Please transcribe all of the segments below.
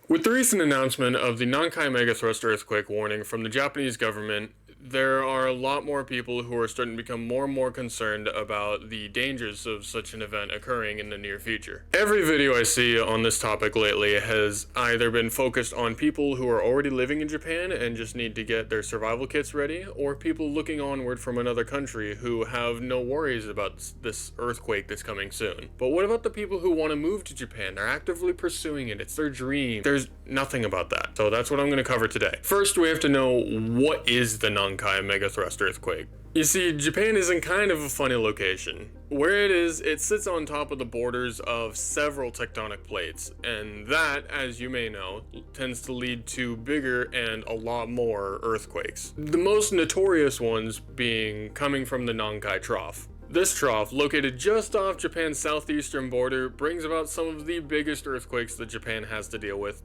With the recent announcement of the Nankai megathrust earthquake warning from the Japanese government, there are a lot more people who are starting to become more and more concerned about the dangers of such an event occurring in the near future. Every video I see on this topic lately has either been focused on people who are already living in Japan and just need to get their survival kits ready, or people looking onward from another country who have no worries about this earthquake that's coming soon. But what about the people who want to move to Japan? They're actively pursuing it. It's their dream. There's nothing about that. So that's what I'm going to cover today. First, we have to know, what is the Nankai megathrust earthquake? You see, Japan is in kind of a funny location. Where it sits on top of the borders of several tectonic plates, and that, as you may know, tends to lead to bigger and a lot more earthquakes. The most notorious ones being coming from the Nankai Trough. This trough, located just off Japan's southeastern border, brings about some of the biggest earthquakes that Japan has to deal with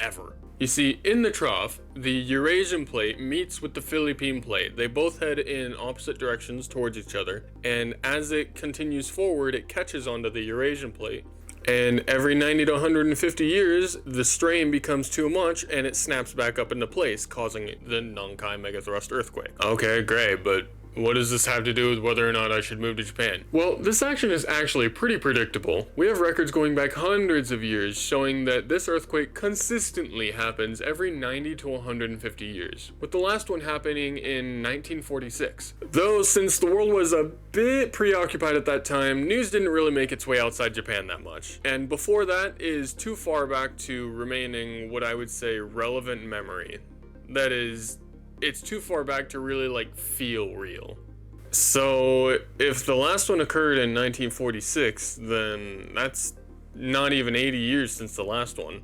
ever. You see, in the trough, the Eurasian plate meets with the Philippine plate. They both head in opposite directions towards each other, and as it continues forward, it catches onto the Eurasian plate. And every 90 to 150 years, the strain becomes too much and it snaps back up into place, causing the Nankai megathrust earthquake. Okay, great, but what does this have to do with whether or not I should move to Japan? Well, this action is actually pretty predictable. We have records going back hundreds of years showing that this earthquake consistently happens every 90 to 150 years, with the last one happening in 1946. Though, since the world was a bit preoccupied at that time, news didn't really make its way outside Japan that much. And before that is too far back to remaining what I would say relevant memory. That is, it's too far back to really feel real. So if the last one occurred in 1946, then that's not even 80 years since the last one.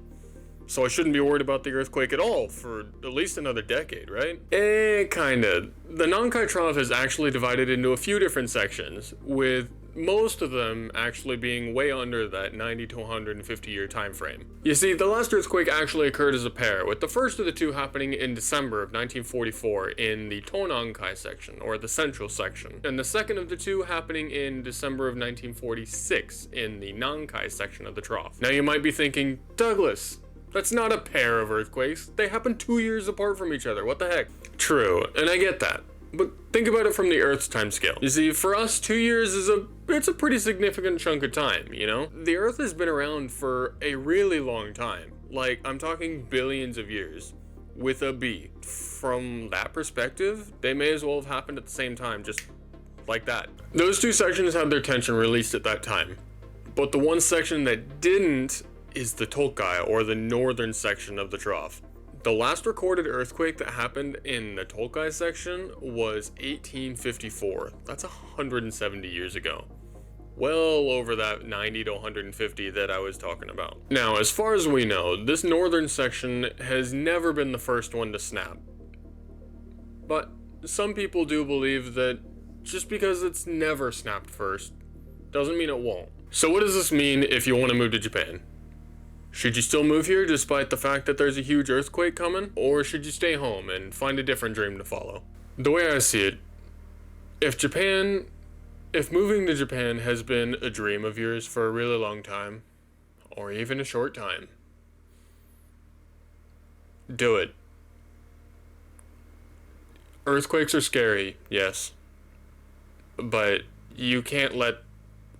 So I shouldn't be worried about the earthquake at all for at least another decade, right? Kinda. The Nankai Trough is actually divided into a few different sections, with most of them actually being way under that 90 to 150 year time frame. You see, the last earthquake actually occurred as a pair, with the first of the two happening in December of 1944 in the Tonankai section, or the central section, and the second of the two happening in December of 1946 in the Nankai section of the trough. Now you might be thinking, Douglas, that's not a pair of earthquakes. They happen 2 years apart from each other. What the heck? True, and I get that. But think about it from the Earth's timescale. You see, for us, 2 years is it's a pretty significant chunk of time, you know? The Earth has been around for a really long time. I'm talking billions of years. With a B. From that perspective, they may as well have happened at the same time, just like that. Those two sections had their tension released at that time. But the one section that didn't is the Tokai, or the northern section of the trough. The last recorded earthquake that happened in the Tokai section was 1854. That's 170 years ago. Well over that 90 to 150 that I was talking about. Now, as far as we know, this northern section has never been the first one to snap. But some people do believe that just because it's never snapped first, doesn't mean it won't. So what does this mean if you want to move to Japan? Should you still move here despite the fact that there's a huge earthquake coming? Or should you stay home and find a different dream to follow? The way I see it, if moving to Japan has been a dream of yours for a really long time, or even a short time, do it. Earthquakes are scary, yes. But you can't let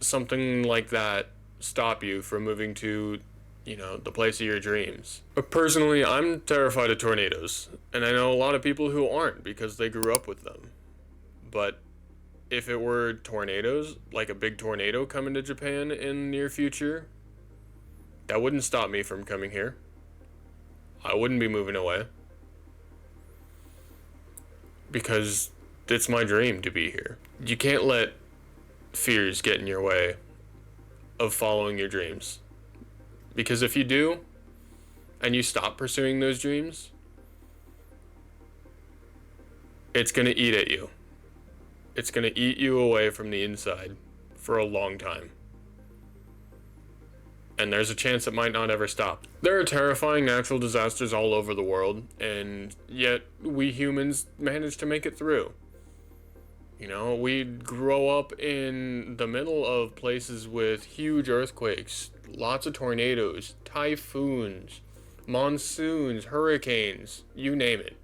something like that stop you from moving to the place of your dreams. But personally, I'm terrified of tornadoes, and I know a lot of people who aren't because they grew up with them. But if it were tornadoes, like a big tornado coming to Japan in the near future, that wouldn't stop me from coming here. I wouldn't be moving away. Because it's my dream to be here. You can't let fears get in your way of following your dreams. Because if you do, and you stop pursuing those dreams, it's going to eat at you. It's going to eat you away from the inside for a long time. And there's a chance it might not ever stop. There are terrifying natural disasters all over the world, and yet we humans manage to make it through. We grow up in the middle of places with huge earthquakes, lots of tornadoes, typhoons, monsoons, hurricanes, you name it.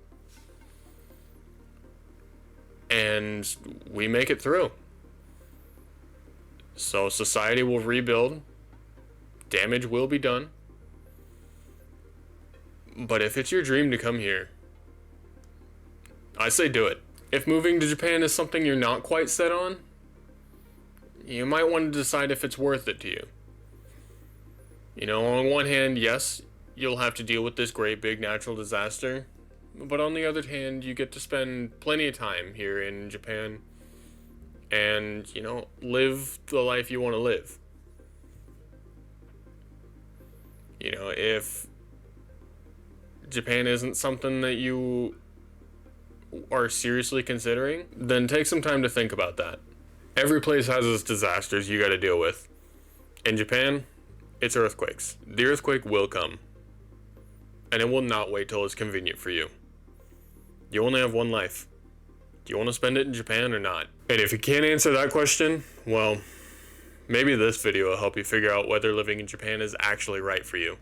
And we make it through. So society will rebuild, damage will be done. But if it's your dream to come here, I say do it. If moving to Japan is something you're not quite set on, you might want to decide if it's worth it to you. You know, on one hand, yes, you'll have to deal with this great big natural disaster, but on the other hand, you get to spend plenty of time here in Japan and, you know, live the life you want to live. You know, if Japan isn't something that you are seriously considering, then take some time to think about that. Every place has its disasters you gotta deal with. In Japan, it's earthquakes. The earthquake will come, and it will not wait till it's convenient for you. You only have one life. Do you want to spend it in Japan or not? And if you can't answer that question, well, maybe this video will help you figure out whether living in Japan is actually right for you.